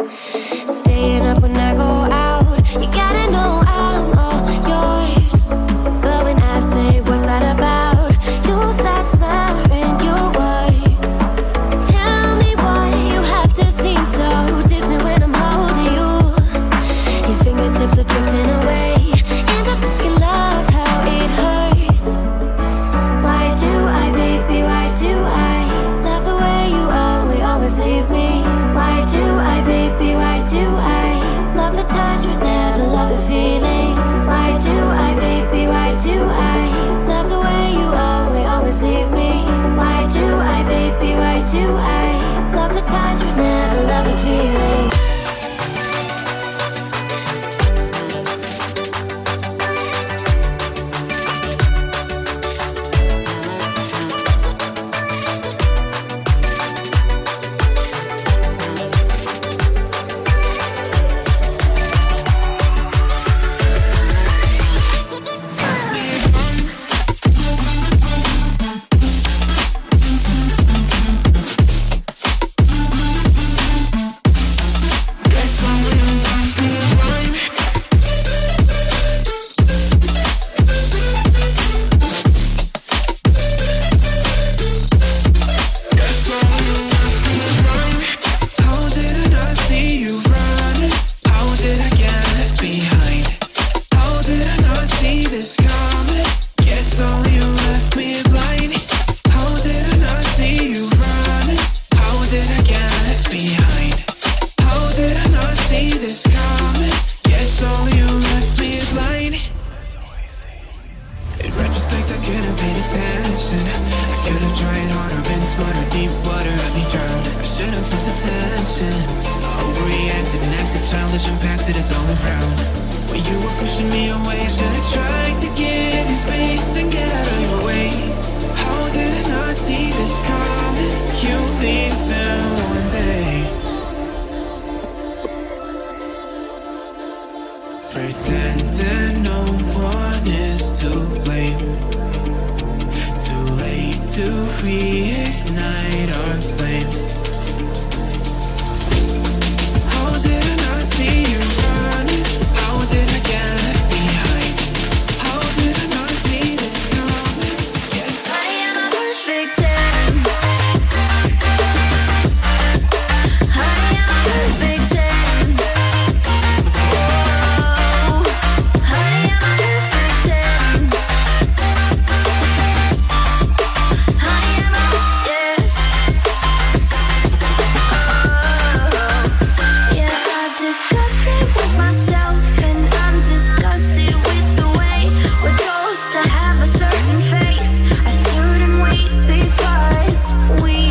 Staying up when I go out, you gotta know I'm all yours. But when I say what's that about, you start slurring your words. Tell me why you have to seem so distant when I'm holding you. Your fingertips are drifting away, and I fucking love how it hurts. Why do I, baby, why do I love the way you always leave me? Why do I, baby, why do I love the touch but never love the feeling? Why do I, baby, why do I love the way you always leave me? Why do I, baby, why do I love the touch but never love the feeling? Pretending no one is to blame. Too late to reignite our flame. How did I not see you running? How did I get left behind? How did I not see this coming? Yes, I am a perfect 10. I am a perfect 10. We